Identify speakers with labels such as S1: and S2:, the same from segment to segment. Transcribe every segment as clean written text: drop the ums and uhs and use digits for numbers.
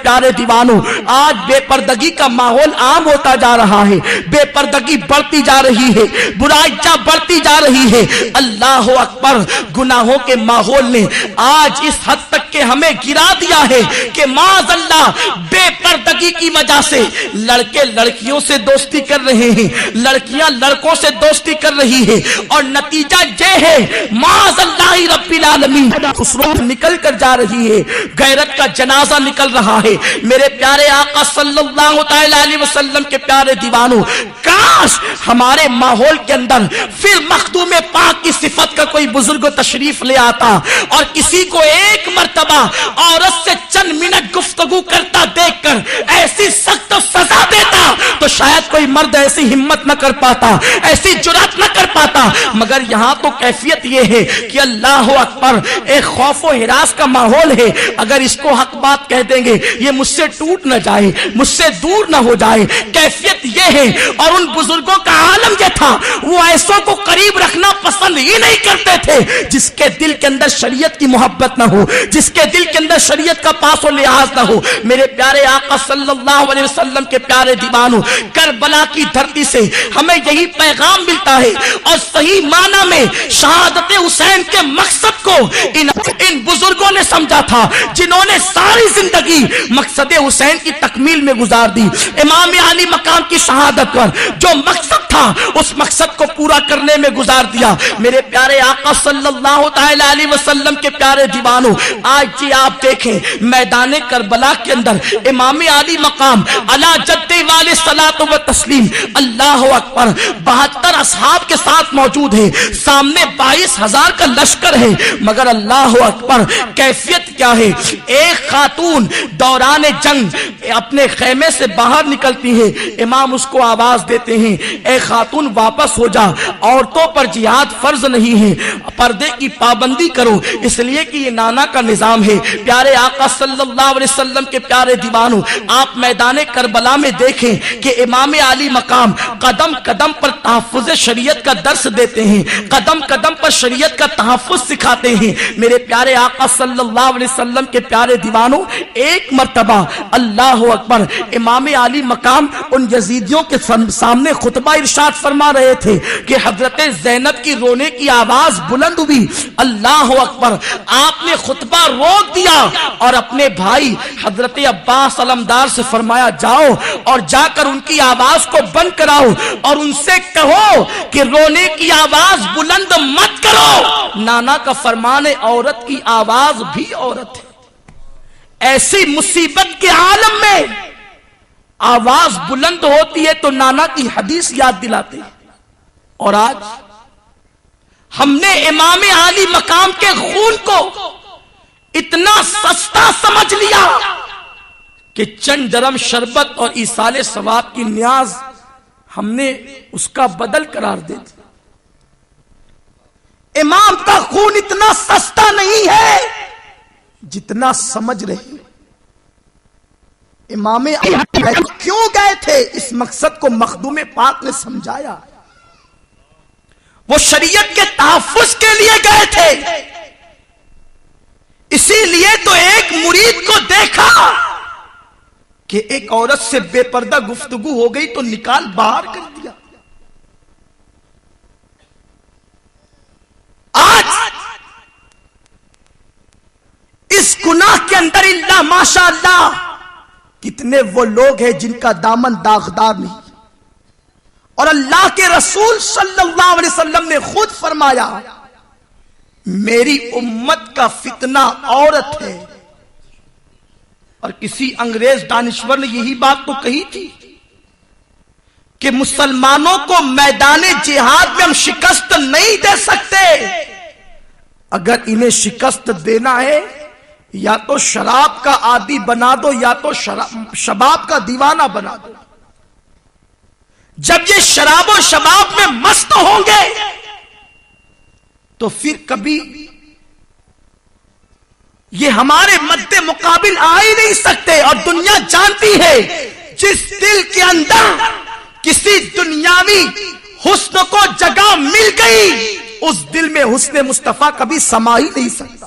S1: پیارے دیوانوں، آج بے پردگی کا ماحول عام ہوتا جا رہا ہے، بے پردگی بڑھتی جا رہی ہے، برائیاں بڑھتی جا رہی ہے۔ اللہ اکبر، گناہوں کے ماحول نے آج اس حد تک کہ ہمیں گرا دیا ہے کہ معاذ اللہ بے پردگی کی وجہ سے لڑکے لڑکیوں سے دوستی کر رہے ہیں، لڑکیاں لڑکوں سے دوستی کر رہی ہے، اور نتیجہ یہ ہے معاذ اللہ رب العالمین خسرو نکل کر جا رہی ہے، غیرت کا جنازہ نکل رہا ہے۔ میرے پیارے آقا صلی اللہ تعالی علیہ وسلم کے پیارے دیوانوں، کاش ہمارے ماحول کے اندر پھر مخدوم پاک کی صفت کا کوئی بزرگ تشریف لے آتا اور کسی کو ایک مرتبہ عورت سے چند منٹ گفتگو کرتا دیکھ کر ایسی سخت سزا دیتا تو شاید کوئی مرد ایسی ہمت نہ کر پاتا، ایسی جرات نہ کر پاتا۔ مگر یہاں تو کیفیت یہ ہے کہ اللہ اکبر، ایک خوف و ہراس کا ماحول ہے، اگر اس کو حق بات کہہ دیں گے یہ مجھ سے ٹوٹ نہ جائے، مجھ سے دور نہ ہو جائے، کیفیت یہ ہے۔ اور ان بزرگوں کا عالم یہ تھا، وہ ایسوں کو قریب رکھنا پسند ہی نہیں کرتے تھے جس کے دل کے اندر شریعت کی محبت نہ ہو، جس کے دل کے اندر شریعت کا پاس و لحاظ نہ ہو۔ میرے پیارے آقا صلی اللہ علیہ وسلم کے پیارے دیوانوں، کربلا کی دھرتی سے ہمیں یہی پیغام ملتا ہے، اور صحیح معنی میں شہادت حسین کے مقصد کو ان بزرگوں نے سمجھا تھا جنہوں نے ساری زندگی مقصد حسین کی تکمیل میں گزار دی۔ امام علی مقام کی شہادت پر جو مقصد تھا اس مقصد کو پورا کرنے میں گزار دیا۔ میرے پیارے آقا صلی اللہ تعالی علیہ وسلم کے پیارے دیوانوں، آج جی آپ دیکھیں میدان کربلا کے اندر امام علی مقام علی جد والے صلاۃ و تسلیم، اللہ اکبر، 72 اصحاب کے ساتھ موجود ہے، سامنے 22,000 کا لشکر ہے، مگر اللہ اکبر کیفیت کیا ہے؟ ایک خاتون دوران جنگ اپنے خیمے سے باہر نکلتی ہے، امام اس کو آواز دیتے ہیں، اے خاتون واپس ہو جا، عورتوں پر جہاد فرض نہیں ہے، پردے کی پابندی کرو، اس لیے کہ یہ نانا کا نظام ہے۔ پیارے آقا صلی اللہ علیہ وسلم کے پیارے دیوانوں، آپ میدان کربلا میں دیکھیں کہ امام علی مقام قدم قدم پر تحفظ شریعت کا درس دیتے ہیں، قدم قدم پر شریعت کا تحفظ سکھاتے ہیں۔ میرے پیارے آقا صلی اللہ علیہ وسلم کے پیارے دیوانوں، ایک مرتبہ اللہ اکبر امام علی مقام ان یزیدیوں کے سامنے خطبہ ارشاد فرما رہے تھے کہ حضرت زینب کی رونے کی آواز بلند ہوئی، اللہ اکبر، آپ نے خطبہ روک دیا اور اپنے بھائی حضرت عباس علمدار سے فرمایا جاؤ اور جا کر ان کی آواز کو بند کراؤ اور ان سے کہو کہ رونے کی آواز بلند مت کرو۔ نانا کا فرمان ہے، عورت کی آواز بھی عورت ہے۔ ایسی مصیبت کے عالم میں آواز بلند ہوتی ہے تو نانا کی حدیث یاد دلاتے ہیں۔ اور آج ہم نے امام علی مقام کے خون کو اتنا سستا سمجھ لیا کہ چند درم شربت اور ایصال ثواب کی نیاز ہم نے اس کا بدل قرار دے دیا۔ امام کا خون اتنا سستا نہیں ہے جتنا سمجھ رہے۔ امام کیوں گئے تھے؟ اس مقصد کو مخدوم پاک نے سمجھایا، وہ شریعت کے تحفظ کے لیے گئے تھے۔ اسی لیے تو ایک مرید کو دیکھا کہ ایک عورت سے بے پردہ گفتگو ہو گئی تو نکال باہر کر دیا۔ آج اس گناہ کے اندر اللہ ماشاء اللہ کتنے وہ لوگ ہیں جن کا دامن داغدار نہیں، اور اللہ کے رسول صلی اللہ علیہ وسلم نے خود فرمایا میری امت کا فتنہ عورت ہے۔ اور کسی انگریز دانشور نے یہی بات تو کہی تھی کہ مسلمانوں کو میدان جہاد میں ہم شکست نہیں دے سکتے، اگر انہیں شکست دینا ہے یا تو شراب کا عادی بنا دو یا تو شباب کا دیوانہ بنا دو۔ جب یہ شراب و شباب میں مست ہوں گے تو پھر کبھی یہ ہمارے مد مقابل آ ہی نہیں سکتے۔ اور دنیا جانتی ہے جس دل کے اندر کسی دنیاوی حسن کو جگہ مل گئی اس دل میں حسن مصطفیٰ کبھی سما ہی نہیں سکتا،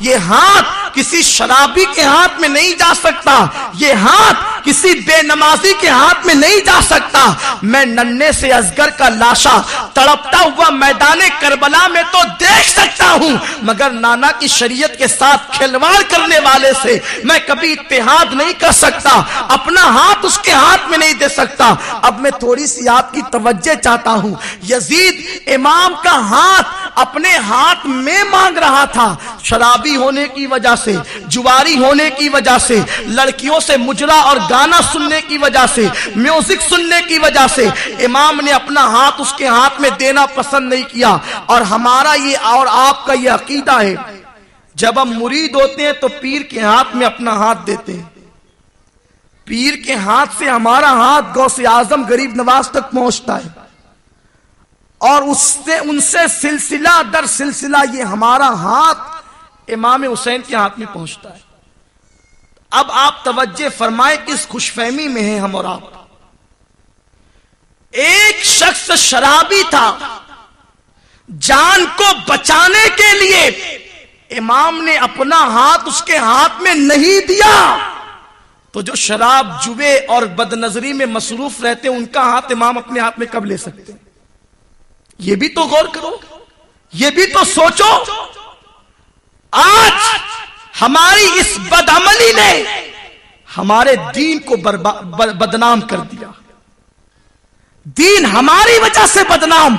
S1: یہ ہاتھ کسی شرابی کے ہاتھ میں نہیں جا سکتا، یہ ہاتھ کسی بے نمازی کے ہاتھ میں نہیں جا سکتا۔ میں ننھے سے اصغر کا لاشا تڑپتا ہوا میدان کربلا میں تو دیکھ سکتا ہوں، مگر نانا کی شریعت کے ساتھ کھلواڑ کرنے والے سے میں کبھی اتحاد نہیں کر سکتا، اپنا ہاتھ اس کے ہاتھ میں نہیں دے سکتا۔ اب میں تھوڑی سی آپ کی توجہ چاہتا ہوں، یزید امام کا ہاتھ اپنے ہاتھ میں مانگ رہا تھا، شرابی ہونے کی وجہ سے، جواری ہونے کی وجہ سے، لڑکیوں سے مجرا اور گانا سننے کی وجہ سے، میوزک سننے کی وجہ سے امام نے اپنا ہاتھ اس کے ہاتھ میں دینا پسند نہیں کیا۔ اور ہمارا یہ اور آپ کا یہ عقیدہ ہے، جب ہم مرید ہوتے ہیں تو پیر کے ہاتھ میں اپنا ہاتھ دیتے ہیں، پیر کے ہاتھ سے ہمارا ہاتھ غوث اعظم غریب نواز تک پہنچتا ہے، اور ان سے سلسلہ در سلسلہ یہ ہمارا ہاتھ امام حسین کے ہاتھ میں پہنچتا ہے۔ اب آپ توجہ فرمائیں، کس خوش فہمی میں ہیں ہم اور آپ۔ ایک شخص شرابی تھا، جان کو بچانے کے لیے امام نے اپنا ہاتھ اس کے ہاتھ میں نہیں دیا، تو جو شراب جوے اور بد نظری میں مصروف رہتے ان کا ہاتھ امام اپنے ہاتھ میں کب لے سکتے ہیں؟ یہ بھی تو غور کرو، یہ بھی تو سوچو۔ آج ہماری اس بدعملی نے ہمارے دین کو بدنام کر دیا، دین ہماری وجہ سے بدنام،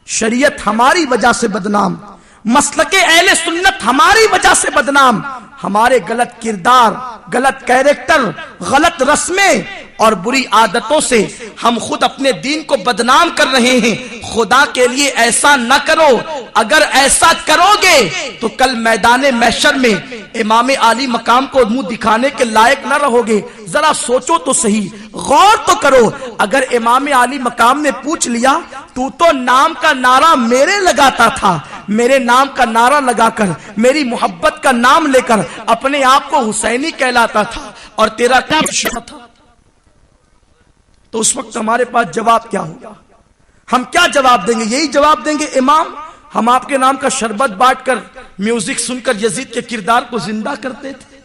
S1: شریعت ہماری وجہ سے بدنام، مسلک اہل سنت ہماری وجہ سے بدنام۔ ہمارے غلط کردار، غلط کیریکٹر، غلط رسمیں اور بری عادتوں سے ہم خود اپنے دین کو بدنام کر رہے ہیں۔ خدا کے لیے ایسا نہ کرو، اگر ایسا کرو گے تو کل میدان محشر میں امام عالی مقام کو منہ دکھانے کے لائق نہ رہو گے۔ ذرا سوچو تو صحیح، غور تو کرو۔ اگر امام عالی مقام نے پوچھ لیا تو نام کا نعرہ میرے لگاتا تھا، میرے نام کا نعرہ لگا کر، میری محبت کا نام لے کر اپنے آپ کو حسینی کہلاتا تھا، اور تیرا کیا تھا، تو اس وقت ہمارے پاس جواب کیا ہوگا؟ ہم کیا جواب دیں گے؟ یہی جواب دیں گے، امام ہم آپ کے نام کا شربت بانٹ کر، میوزک سن کر یزید کے کردار کو زندہ کرتے تھے،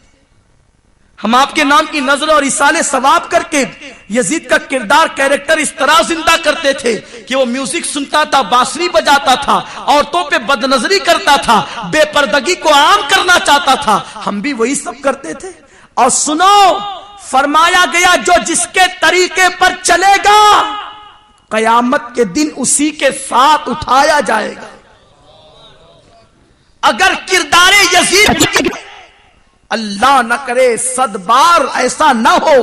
S1: ہم آپ کے نام کی نظر اور اصالے ثواب کر کے یزید کا کردار، کیریکٹر اس طرح زندہ کرتے تھے کہ وہ میوزک سنتا تھا، بانسری بجاتا تھا، عورتوں پہ بد نظری کرتا تھا، بے پردگی کو عام کرنا چاہتا تھا، ہم بھی وہی سب کرتے تھے۔ اور سنو، فرمایا گیا جو جس کے طریقے پر چلے گا قیامت کے دن اسی کے ساتھ اٹھایا جائے گا۔ اگر کردار یزید، اللہ نہ کرے 100 بار ایسا نہ ہو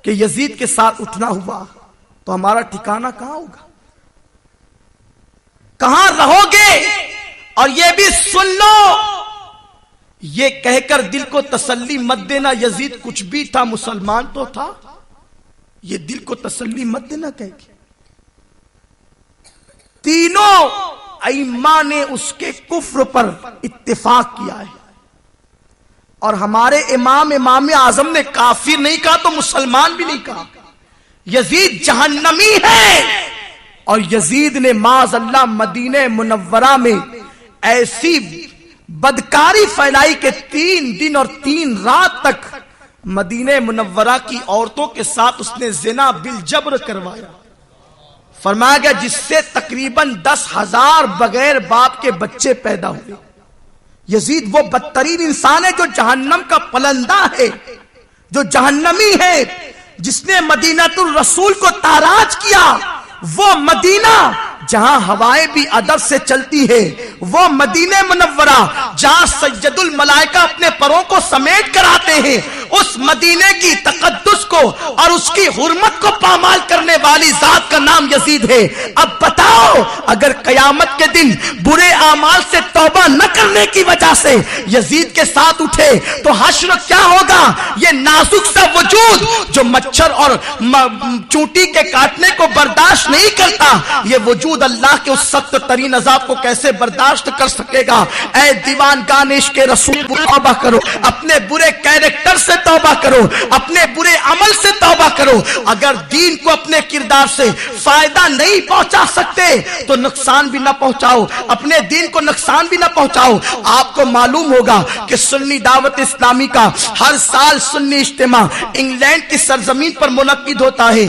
S1: کہ یزید کے ساتھ اٹھنا ہوا، تو ہمارا ٹھکانہ کہاں ہوگا؟ کہاں رہو گے؟ اور یہ بھی سن لو، یہ کہہ کر دل کو تسلی مت دینا یزید کچھ بھی تھا، مسلمان تو تھا، یہ دل کو تسلی مت دینا کہہ کے۔ تینوں ائمہ نے اس کے کفر پر اتفاق کیا ہے، اور ہمارے امام اعظم نے کافر نہیں کہا تو مسلمان بھی نہیں کہا۔ یزید جہنمی ہے، اور یزید نے معاذ اللہ مدینہ منورہ میں ایسی بدکاری پھیلائی کہ 3 دن اور 3 رات تک مدینہ منورہ کی عورتوں کے ساتھ اس نے زنا بالجبر کروایا۔ فرمایا گیا جس سے تقریباً 10,000 بغیر باپ کے بچے پیدا ہوئے۔ یزید وہ بدترین انسان ہے جو جہنم کا پلندہ ہے، جو جہنمی ہے، جس نے مدینہ الرسول کو تاراج کیا، وہ مدینہ جہاں ہوائیں بھی ادب سے چلتی ہے، وہ مدینہ منورہ جہاں سید الملائکہ اپنے پروں کو سمیٹ کر آتے ہیں، اس مدینے کی تقدس کو اور اس کی حرمت کو پامال کرنے والی ذات کا نام یزید ہے۔ اب بتاؤ، اگر قیامت کے دن برے اعمال سے توبہ نہ کرنے کی وجہ سے یزید کے ساتھ اٹھے تو حشر کیا ہوگا؟ یہ نازک سا وجود جو مچھر اور چونٹی کے کاٹنے کو برداشت نہیں کرتا، یہ وجود اللہ کے اس سخت ترین عذاب کو کیسے برداشت کر سکے گا؟ اے دیوان گان عشق رسول توبہ کرو، اپنے برے کیریکٹر سے سے توبہ کرو, اپنے برے عمل سے توبہ کرو. اگر دین کو اپنے کردار سے فائدہ نہیں پہنچا سکتے تو نقصان بھی نہ پہنچاؤ, اپنے دین کو نقصان بھی نہ پہنچاؤ. آپ کو معلوم ہوگا کہ سنی دعوت اسلامی کا ہر سال سنی اجتماع انگلینڈ کی سرزمین پر منعقد ہوتا ہے.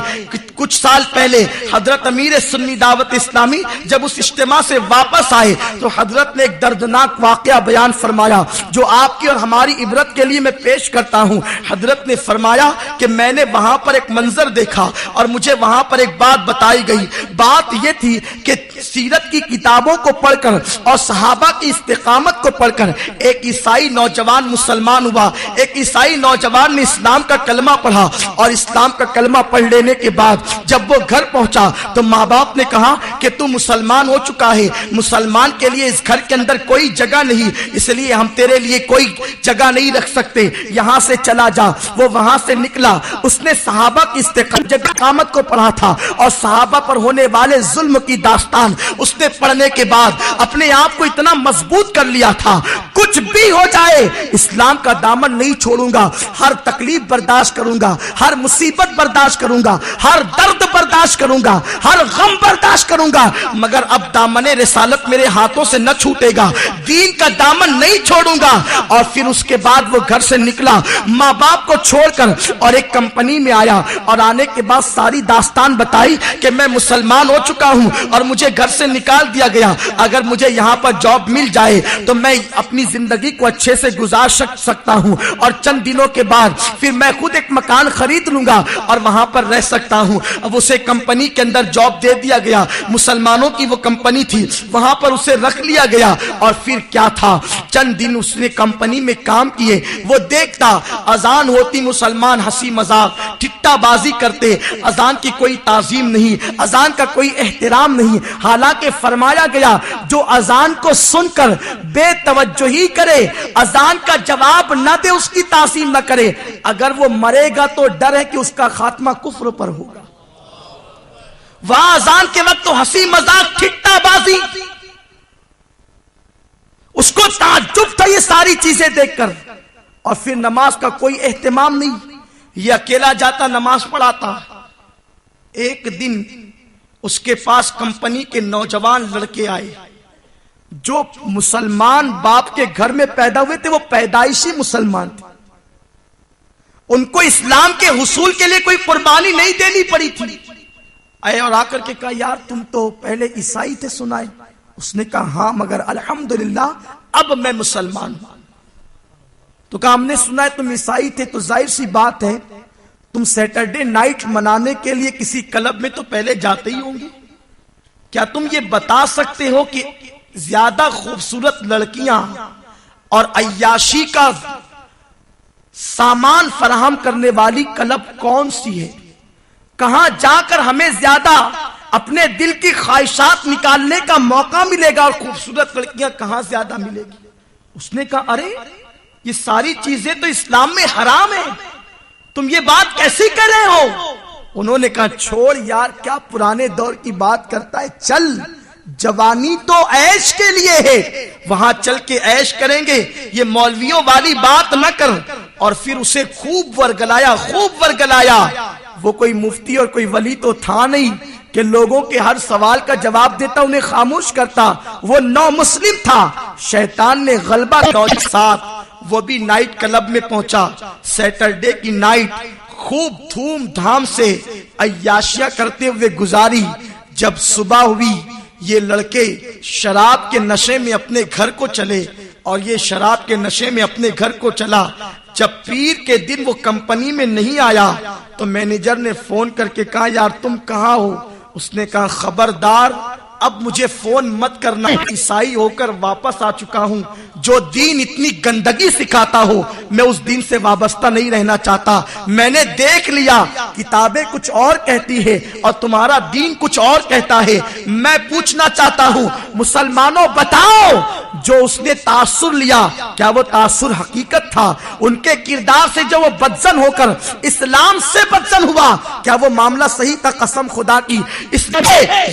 S1: کچھ سال پہلے حضرت امیر سنی دعوت اسلامی جب اس اجتماع سے واپس آئے تو حضرت نے ایک دردناک واقعہ بیان فرمایا جو آپ کی اور ہماری عبرت کے لیے میں پیش کرتا ہوں. حضرت نے فرمایا کہ میں نے وہاں پر ایک منظر دیکھا اور مجھے وہاں پر ایک بات بتائی گئی. بات یہ تھی کہ سیرت کی کتابوں کو پڑھ کر اور صحابہ کی استقامت کو پڑھ کر ایک عیسائی نوجوان مسلمان ہوا. ایک عیسائی نوجوان نے اسلام کا کلمہ پڑھا اور اسلام کا کلمہ پڑھ لینے کے بعد جب وہ گھر پہنچا تو ماں باپ نے کہا کہ تو مسلمان ہو چکا ہے, مسلمان کے لیے اس گھر کے اندر کوئی جگہ نہیں, اس لیے ہم تیرے لیے کوئی جگہ نہیں رکھ سکتے, یہاں سے چلا جا. وہ وہاں سے نکلا, اس نے صحابہ کی استقامت کو پڑھا تھا اور صحابہ پر ہونے والے ظلم کی داستان اس نے پڑھنے کے بعد اپنے آپ کو اتنا مضبوط کر لیا تھا, کچھ بھی ہو جائے اسلام کا دامن نہیں چھوڑوں گا, ہر تکلیف برداشت کروں گا, ہر مصیبت برداشت کروں گا, ہر درد برداشت کروں گا, ہر غم برداشت کروں گا, مگر اب دامن رسالت میرے ہاتھوں سے نہ چھوٹے گا, دین کا دامن نہیں چھوڑوں گا. اور پھر اس کے بعد وہ گھر سے نکلا ماں باپ کو چھوڑ کر اور ایک کمپنی میں آیا اور آنے کے بعد ساری داستان بتائی کہ میں مسلمان ہو چکا ہوں اور مجھے گھر سے نکال دیا گیا, اگر مجھے یہاں پر جاب مل جائے تو میں اپنی زندگی کو اچھے سے گزار سکتا ہوں اور چند دنوں کے بعد پھر میں خود ایک مکان خرید لوں گا اور وہاں پر رہ سکتا ہوں. اب اسے کمپنی کے اندر جاب دے دیا گیا, مسلمانوں کی وہ کمپنی تھی, وہاں پر اسے رکھ لیا گیا. اور پھر کیا تھا, چند دن اس نے کمپنی میں کام کیے, وہ دیکھتا اذان ہوتی مسلمان ہنسی مذاق ٹھٹا بازی کرتے, اذان کی کوئی تعظیم نہیں, اذان کا کوئی احترام نہیں. حالانکہ فرمایا گیا جو اذان کو سن کر بے توجہی کرے, اذان کا جواب نہ دے, اس کی تعظیم نہ کرے, اگر وہ مرے گا تو ڈر ہے کہ اس کا خاتمہ کفر پر ہوگا. وہاں اذان کے وقت تو ہنسی مذاق ٹھٹا بازی, اس کو تعجب تھا یہ ساری چیزیں دیکھ کر. اور پھر نماز کا کوئی اہتمام نہیں, یہ اکیلا جاتا نماز پڑھاتا. ایک دن اس کے پاس کمپنی کے نوجوان لڑکے آئے جو مسلمان باپ کے گھر میں پیدا ہوئے تھے, وہ پیدائشی مسلمان تھے, ان کو اسلام کے حصول کے لیے کوئی قربانی نہیں دینی پڑی تھی. آئے اور آ کر کے کہا یار تم تو پہلے عیسائی تھے سنائے. اس نے کہا ہاں مگر الحمدللہ اب میں مسلمان ہوں. تو کہا ہم نے سنا ہے تم عیسائی تھے, تو ظاہر سی بات ہے تم سیٹرڈے نائٹ منانے کے لیے کسی کلب میں تو پہلے جاتے ہی ہوں گے. کیا تم یہ بتا سکتے ہو کہ زیادہ خوبصورت لڑکیاں اور عیاشی کا سامان فراہم کرنے والی کلب کون سی ہے, کہاں جا کر ہمیں زیادہ اپنے دل کی خواہشات نکالنے کا موقع ملے گا, اور خوبصورت لڑکیاں کہاں زیادہ ملے گی. اس نے کہا ارے یہ ساری چیزیں تو اسلام میں حرام ہیں, تم یہ بات کیسی کر رہے ہو. انہوں نے کہا چھوڑ یار کیا پرانے دور کی بات کرتا ہے, چل جوانی تو عیش کے لیے ہے, وہاں چل کے عیش کریں گے, یہ مولویوں والی بات نہ کر. اور پھر اسے خوب ورگلایا. وہ کوئی مفتی اور کوئی ولی تو تھا نہیں کہ لوگوں کے ہر سوال کا جواب دیتا انہیں خاموش کرتا, وہ نو مسلم تھا. شیطان نے غلبہ کے ساتھ وہ بھی نائٹ کلب میں پہنچا. سیٹرڈے کی نائٹ خوب دھوم دھام سے عیاشیاں کرتے ہوئے گزاری. جب صبح ہوئی یہ لڑکے شراب کے نشے میں اپنے گھر کو چلے, اور یہ شراب کے نشے میں اپنے گھر کو چلا. جب پیر کے دن وہ کمپنی میں نہیں آیا تو مینیجر نے فون کر کے کہا یار تم کہاں ہو. اس نے کہا خبردار اب مجھے فون مت کرنا, عیسائی ہو کر واپس آ چکا ہوں. جو دین اتنی گندگی سکھاتا ہو میں اس دین سے وابستہ نہیں رہنا چاہتا. میں نے دیکھ لیا کتابیں کچھ اور کہتی ہے اور تمہارا دین کچھ اور کہتا ہے. میں پوچھنا چاہتا ہوں مسلمانوں بتاؤ جو اس نے تاثر لیا کیا وہ تاثر حقیقت تھا؟ ان کے کردار سے جو وہ بدزن ہو کر اسلام سے بدزن ہوا کیا وہ معاملہ صحیح تھا؟ قسم خدا کی اس میں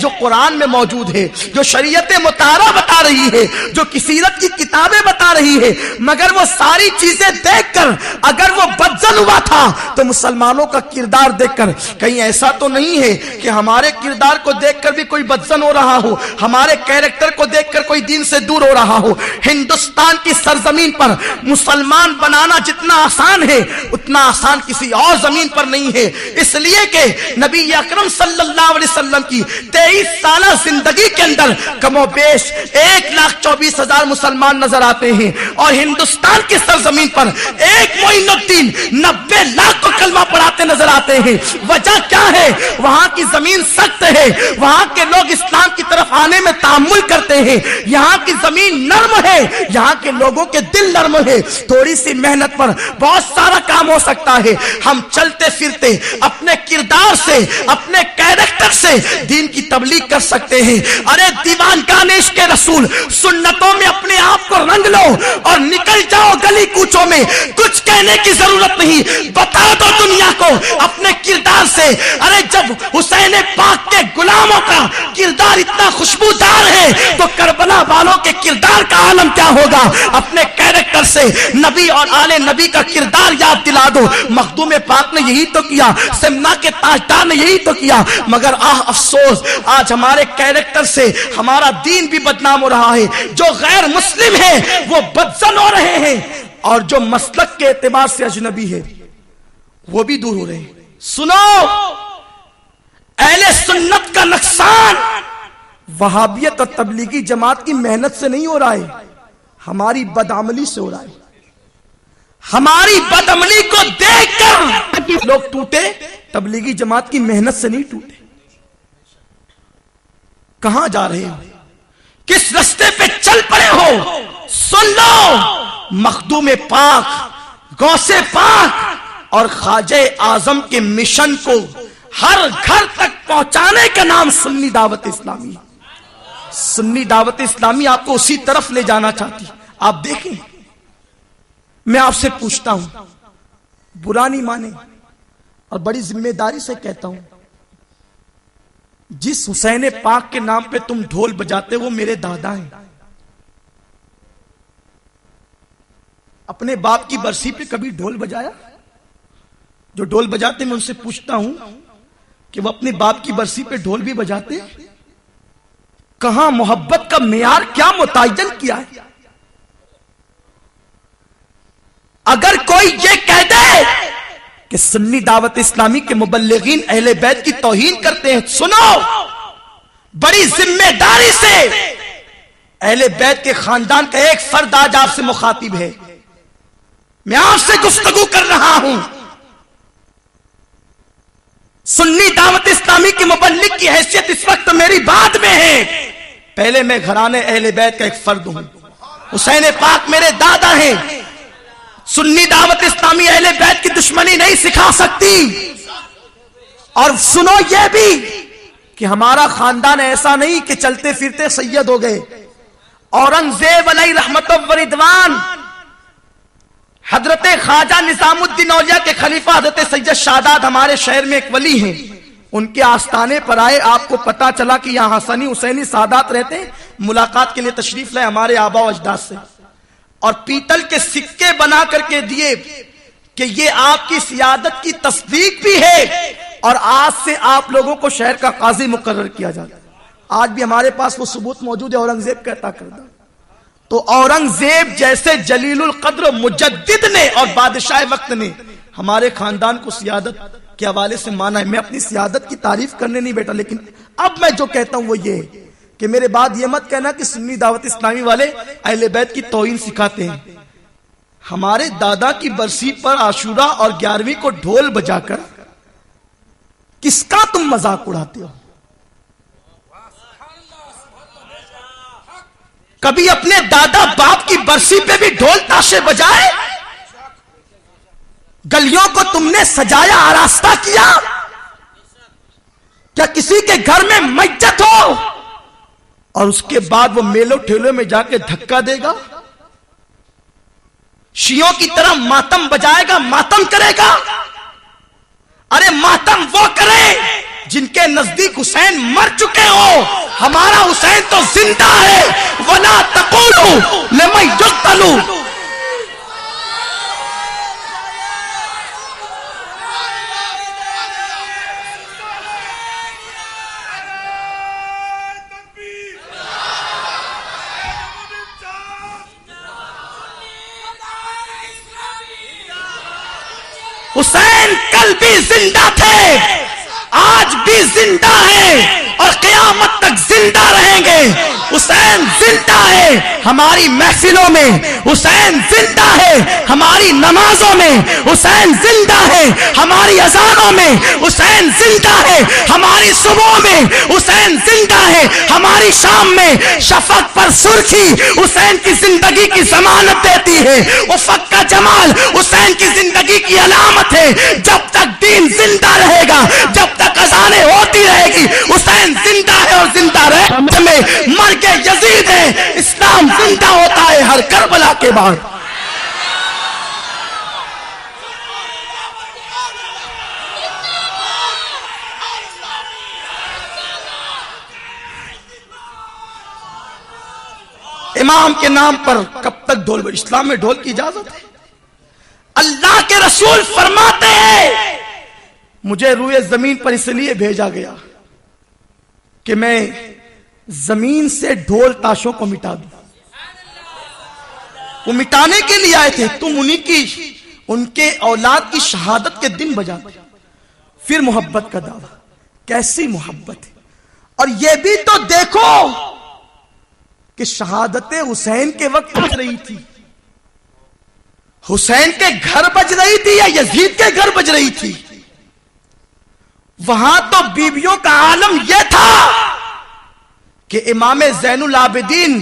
S1: جو قرآن میں موجود ہے، جو شریعت مطہرہ بتا رہی ہے، جو سیرت کی کتابیں بتا رہی ہے، مگر وہ ساری چیزیں دیکھ کر اگر وہ بدزن ہوا تھا تو مسلمانوں کا کردار دیکھ کر کہیں ایسا تو نہیں ہے کہ ہمارے کردار کو دیکھ کر بھی کوئی بدزن ہو رہا ہو، ہمارے کیریکٹر کو دیکھ کر کوئی دین سے دور ہو رہا ہو۔ ہندوستان کی سرزمین پر مسلمان بنانا جتنا آسان ہے اتنا آسان کسی اور زمین پر نہیں ہے، اس لیے کہ نبی اکرم صلی اللہ علیہ وسلم کی 23 سالہ زندگی کے اندر کم و بیش 1,24,000 مسلمان نظر آتے ہیں، اور ہندوستان کی سرزمین پر ایک معین الدین 90 لاکھ کو کلمہ پڑھاتے نظر آتے ہیں۔ وجہ کیا ہے؟ وہاں کی زمین سخت ہے، وہاں کے لوگ اسلام کی طرف آنے میں تحمل کرتے ہیں، یہاں کی زمین نرم ہے، یہاں کے لوگوں کے دل نرم ہے، تھوڑی سی محنت پر بہت سارا کام ہو سکتا ہے۔ ہم چلتے پھرتے اپنے کردار سے، اپنے کیریکٹر سے دین کی تبلیغ کر سکتے ہیں۔ ارے دیوانگان عشق رسول، سنتوں میں اپنے آپ کو رنگ لو اور نکل جاؤ گلی کوچوں میں، کچھ کہنے کی ضرورت نہیں، بتا دو دنیا کو اپنے کردار سے۔ ارے جب حسین پاک کے غلاموں کا کردار اتنا خوشبودار ہے تو کربلا والوں کے کردار کا عالم کیا ہوگا؟ اپنے کیریکٹر سے نبی اور آل نبی کا کردار یاد دلا دو۔ مخدوم پاک نے یہی تو کیا، سمنا کے تاجدار نے یہی تو کیا، مگر افسوس آج ہمارے کیریکٹر سے ہمارا دین بھی بدنام ہو رہا ہے۔ جو غیر مسلم ہے وہ بدزن ہو رہے ہیں، اور جو مسلک کے اعتبار سے اجنبی ہے وہ بھی دور ہو رہے ہیں۔ سنو، اہل سنت کا نقصان وہابیت اور تبلیغی جماعت کی محنت سے نہیں ہو رہا ہے، ہماری بدعملی سے ہو رہا ہے۔ ہماری بدعملی کو دیکھ کر لوگ ٹوٹے، تبلیغی جماعت کی محنت سے نہیں ٹوٹے۔ کہاں جا رہے ہو؟ کس رستے پہ چل پڑے ہو؟ سن لو، مخدوم پاک، غوث پاک اور خواجہ اعظم کے مشن کو ہر گھر تک پہنچانے کا نام سنی دعوت اسلامی ہے۔ سنی دعوت اسلامی آپ کو اسی طرف لے جانا چاہتی۔ آپ دیکھیں، میں آپ سے پوچھتا ہوں، برا نہیں مانے اور بڑی ذمہ داری سے کہتا ہوں، جس حسین پاک کے نام پہ تم ڈھول بجاتے وہ میرے دادا ہیں۔ اپنے باپ کی برسی پہ کبھی ڈھول بجایا؟ جو ڈھول بجاتے میں ان سے پوچھتا ہوں کہ وہ اپنے باپ کی برسی پہ ڈھول بھی بجاتے؟ کہاں محبت کا معیار کیا متعین کیا ہے؟ اگر کوئی یہ کہہ دے کہ سنی دعوت اسلامی کے مبلغین اہل بیت کی توہین کرتے ہیں، سنو، بڑی ذمہ داری سے اہل بیت کے خاندان کا ایک فرد آج آپ سے مخاطب ہے، میں آپ سے گفتگو کر رہا ہوں۔ سنی دعوت اسلامی کی مبلغ کی حیثیت اس وقت میری بات میں ہے، پہلے میں گھرانے اہل بیت کا ایک فرد ہوں، حسین پاک میرے دادا ہیں۔ سنی دعوت اسلامی اہل بیت کی دشمنی نہیں سکھا سکتی، اور سنو یہ بھی کہ ہمارا خاندان ایسا نہیں کہ چلتے پھرتے سید ہو گئے۔ اورنگزیب علیہ رحمت و رضوان، حضرت خواجہ نظام الدین اولیاء کے خلیفہ حضرت سید شاداد ہمارے شہر میں ایک ولی ہیں، ان کے آستانے پر آئے، آپ کو پتا چلا کہ یہاں حسنی حسینی سادات رہتے ہیں، ملاقات کے لیے تشریف لائے ہمارے آبا و اجداد سے، اور پیتل کے سکے بنا کر کے دیے کہ یہ آپ کی سیادت کی تصدیق بھی ہے، اور آج سے آپ لوگوں کو شہر کا قاضی مقرر کیا جاتا ہے۔ آج بھی ہمارے پاس وہ ثبوت موجود ہے، اورنگزیب کہتا کردہ۔ تو اورنگزیب جیسے جلیل القدر مجدد نے اور بادشاہ وقت نے ہمارے خاندان کو سیادت کے حوالے سے مانا ہے۔ میں اپنی سیادت کی تعریف کرنے نہیں بیٹھا، لیکن اب میں جو کہتا ہوں وہ یہ ہے کہ میرے بعد یہ مت کہنا کہ سنی دعوت اسلامی والے اہل بیت کی توہین سکھاتے ہیں۔ ہمارے دادا کی برسی پر عاشورہ اور 11ویں کو ڈھول بجا کر کس کا تم مذاق اڑاتے ہو؟ کبھی اپنے دادا باپ کی برسی پہ بھی ڈھول تاشے بجائے؟ گلیوں کو تم نے سجایا آراستہ کیا؟ کیا کسی کے گھر میں میت ہو اور اس کے بعد وہ میلوں ٹھیلوں میں جا کے دھکا دے گا، شیعوں کی طرح ماتم بجائے گا، ماتم کرے گا؟ ارے ماتم وہ کرے جن کے نزدیک حسین مر چکے ہو، ہمارا حسین تو زندہ ہے۔ وَلَا تَقُولُوا لِمَن يُقْتَلُ، حسین کل بھی زندہ تھے، آج بھی زندہ ہے اور قیامت تک زندہ رہیں گے۔ حسین زندہ ہے ہماری محفلوں میں، حسین زندہ ہے ہماری نمازوں میں، حسین زندہ ہے ہماری اذانوں میں، حسین زندہ ہے ہماری صبح میں، حسین زندہ ہے ہماری شام میں۔ شفق پر سرخی حسین کی زندگی کی ضمانت دیتی ہے، افق کا جمال حسین کی زندگی کی علامت ہے۔ جب تک دین زندہ رہے گا، جب تک اذانیں ہوتی رہے گی، حسین زندہ ہے اور زندہ رہے میں مرگ یزید ہے، اسلام زندہ ہوتا ہے ہر کربلا کے بعد۔ امام کے نام پر کب تک ڈھول؟ اسلام میں ڈھول کی اجازت ہے؟ اللہ کے رسول فرماتے ہیں مجھے روئے زمین پر اس لیے بھیجا گیا کہ میں زمین سے ڈھول تاشوں کو مٹا دوں۔ وہ مٹانے کے لیے آئے تھے، تم ان کے اولاد کی شہادت کے دن بجاتے۔ پھر محبت کا دعویٰ، کیسی محبت ہے! اور یہ بھی تو دیکھو کہ شہادت حسین کے وقت بج رہی تھی، حسین کے گھر بج رہی تھی یا یزید کے گھر بج رہی تھی؟ وہاں تو بیویوں کا عالم یہ تھا کہ امام زین العابدین،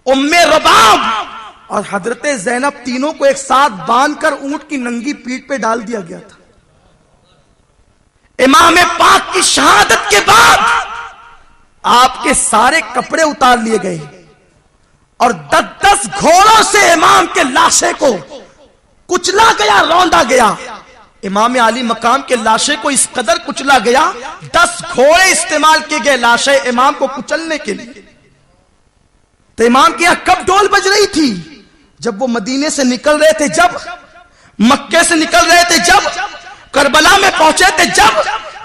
S1: ام رباب اور حضرت زینب تینوں کو ایک ساتھ باندھ کر اونٹ کی ننگی پیٹھ پہ ڈال دیا گیا تھا۔ امام پاک کی شہادت کے بعد آپ کے سارے کپڑے اتار لیے گئے اور 10 گھوڑوں سے امام کے لاشے کو کچلا گیا، روندا گیا۔ امام علی مقام کے لاشے کو اس قدر کچلا گیا، 10 گھوڑے استعمال کیے گئے لاشے امام کو کچلنے کے لیے۔ تو امام کے یہاں کب ڈھول بج رہی تھی؟ جب وہ مدینے سے نکل رہے تھے، جب مکے سے نکل رہے تھے، جب کربلا میں پہنچے تھے، جب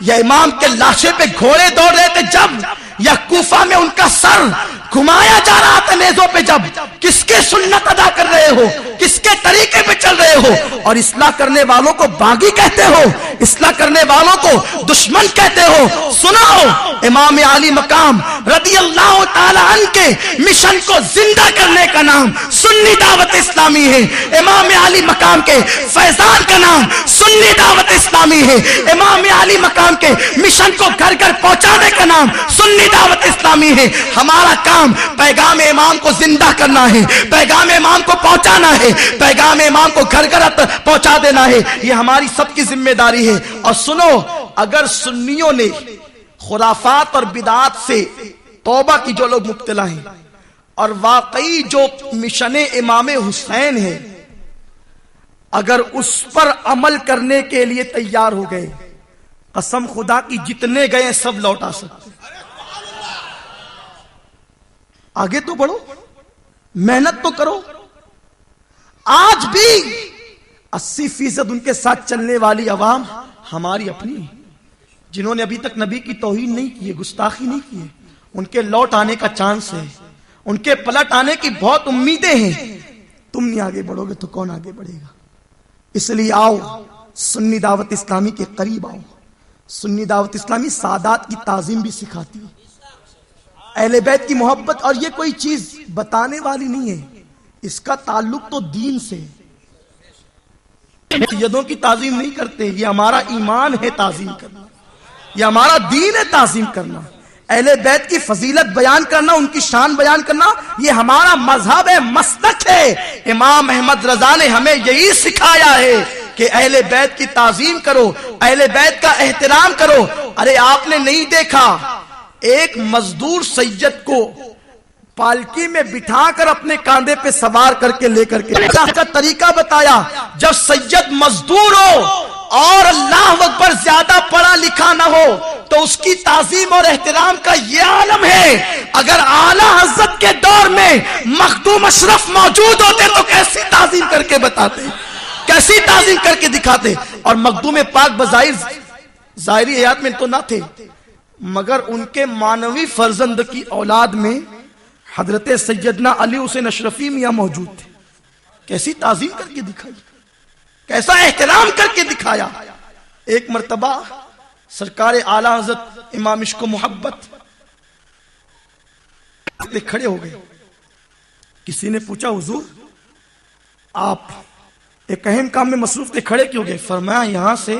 S1: یا امام کے لاشے پہ گھوڑے دوڑ رہے تھے، جب یا کوفہ میں ان کا سر گھمایا جا رہا تھا نیزوں پہ، جب کس کے سنت ادا کر رہے ہو، کس کے طریقے پہ چل رہے ہو، اور اصلاح کرنے والوں کو باغی کہتے ہو، اصلاح کرنے والوں کو دشمن کہتے ہو۔ سنو، امام علی مقام رضی اللہ تعالی عنہ کے مشن کو زندہ کرنے کا نام سنی دعوت اسلامی ہے۔ امام علی مقام کے فیضان کا نام سنی دعوت اسلامی ہے۔ امام علی مقام کے مشن کو گھر گھر پہنچانے کا نام سنی دعوت اسلامی ہے۔ ہمارا کام پیغام امام کو زندہ کرنا ہے، پیغام امام کو پہنچانا ہے، پیغام امام کو گھر گھر پہنچا دینا ہے، یہ ہماری سب کی ذمہ داری ہے۔ اور سنو، اگر سنیوں نے خرافات اور بدعات سے توبہ کی، جو لوگ مبتلا ہیں، اور واقعی جو مشن امام حسین ہے اگر اس پر عمل کرنے کے لیے تیار ہو گئے، قسم خدا کی جتنے گئے سب لوٹا سکتے۔ آگے تو بڑھو، محنت تو کرو۔ آج بھی 80% ان کے ساتھ چلنے والی عوام ہماری اپنی، جنہوں نے ابھی تک نبی کی توہین نہیں کی ہے، گستاخی نہیں کی ہے، ان کے لوٹ آنے کا چانس ہے، ان کے پلٹ آنے کی بہت امیدیں ہیں۔ تم نہیں آگے بڑھو گے تو کون آگے بڑھے گا؟ اس لیے آؤ، سنی دعوت اسلامی کے قریب آؤ۔ سنی دعوت اسلامی سادات کی تعظیم بھی سکھاتی ہے، اہل بیت کی محبت، اور یہ کوئی چیز بتانے والی نہیں ہے، اس کا تعلق تو دین سے۔ سیدوں کی تعظیم نہیں کرتے، یہ ہمارا ایمان ہے تعظیم کرنا، یہ ہمارا دین ہے تعظیم کرنا۔ اہل بیت کی فضیلت بیان کرنا، ان کی شان بیان کرنا، یہ ہمارا مذہب ہے، مسلک ہے۔ امام احمد رضا نے ہمیں یہی سکھایا ہے کہ اہل بیت کی تعظیم کرو، اہل بیت کا احترام کرو۔ ارے آپ نے نہیں دیکھا ایک مزدور سید کو پالکی میں بٹھا کر اپنے کاندھے پہ سوار کر کے لے کر کے اللہ کا طریقہ بتایا. جب سید مزدور ہو اور اللہ اکبر زیادہ پڑھا لکھا نہ ہو تو اس کی تعظیم اور احترام کا یہ عالم ہے. اگر اعلی حضرت کے دور میں مخدوم اشرف موجود ہوتے تو کیسی تعظیم کر کے بتاتے, کیسی تعظیم کر کے دکھاتے. اور مخدوم پاک بظاہر ظاہری حیات میں تو نہ تھے, مگر ان کے مانوی فرزند کی اولاد میں حضرت سیدنا علی حسین اشرفی میاں موجود تھے. کیسی تعظیم کر کے دکھائی, کیسا احترام کر کے دکھایا. ایک مرتبہ سرکار اعلی حضرت امام عشق و محبت کھڑے ہو گئے. کسی نے پوچھا حضور آپ ایک اہم کام میں مصروف تھے, کھڑے کیوں گئے؟ فرمایا یہاں سے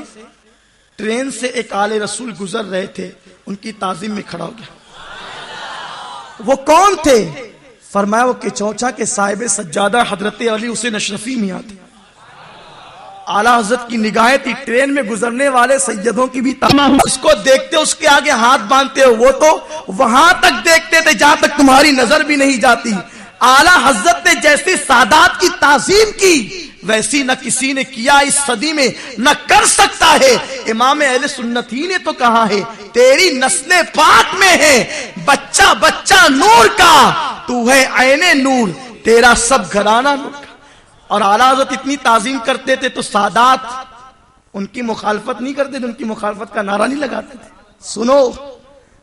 S1: ٹرین سے ایک آلے رسول گزر رہے تھے, ان کی تعظیم میں کھڑا ہو گیا. وہ کون تھے؟ فرمایا وہ کچوچا کے صاحب سجادہ حضرت علی حسین اشرفی میاں تھے. اعلیٰ حضرت کی نگاہیں تھی ٹرین میں گزرنے والے سیدوں کی بھی اس کو دیکھتے, اس کے آگے ہاتھ باندھتے ہو, وہ تو وہاں تک دیکھتے تھے جہاں تک تمہاری نظر بھی نہیں جاتی. اعلیٰ حضرت نے جیسی سادات کی تعظیم کی ویسی نہ کسی نے کیا اس صدی میں, نہ کر سکتا ہے. امام اہل سنت ہی نے تو کہا ہے تیری نسل پاک میں ہے بچہ بچہ نور کا, تو ہے عین نور, تیرا سب گھرانہ نور کا. اور اعلیٰ حضرت اتنی تعظیم کرتے تھے تو سادات ان کی مخالفت نہیں کرتے تھے, ان کی مخالفت کا نعرہ نہیں لگاتے تھے. سنو,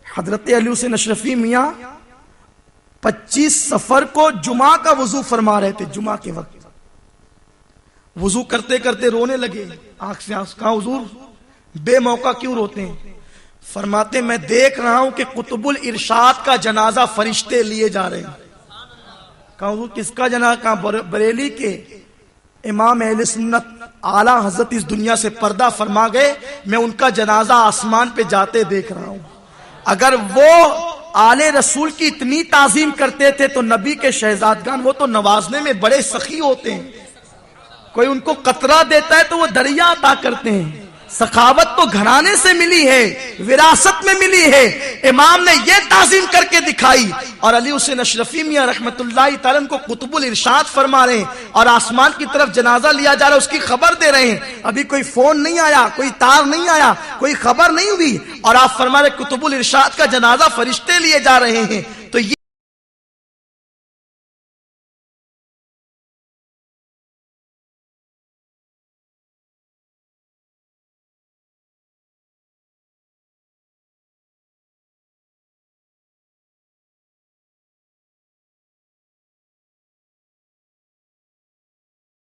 S1: حضرت علی حسین اشرفی میاں 25 صفر کو جمعہ کا وضو فرما رہے تھے. جمعہ کے وقت وضو کرتے کرتے رونے لگے, آنکھ سے آنکھ. کہا حضور بے موقع کیوں روتے ہیں؟ فرماتے میں دیکھ رہا ہوں کہ قطب الارشاد کا جنازہ فرشتے لیے جا رہے ہیں. کہا حضور کس کا جنازہ؟ کہا بریلی کے امام اہل سنت اعلیٰ حضرت اس دنیا سے پردہ فرما گئے, میں ان کا جنازہ آسمان پہ جاتے دیکھ رہا ہوں. اگر وہ آل رسول کی اتنی تعظیم کرتے تھے تو نبی کے شہزادگان وہ تو نوازنے میں بڑے سخی ہوتے ہیں. کوئی ان کو قطرہ دیتا ہے تو وہ دریا عطا کرتے ہیں. سخاوت تو گھرانے سے ملی ہے, وراثت میں ملی ہے. امام نے یہ تعظیم کر کے دکھائی. اور علی حسین اشرفی میاں رحمت اللہ تعالیٰ کو قطب الارشاد فرما رہے ہیں اور آسمان کی طرف جنازہ لیا جا رہا ہے, اس کی خبر دے رہے ہیں. ابھی کوئی فون نہیں آیا, کوئی تار نہیں آیا, کوئی خبر نہیں ہوئی, اور آپ فرما رہے قطب الارشاد کا جنازہ فرشتے لیے جا رہے ہیں.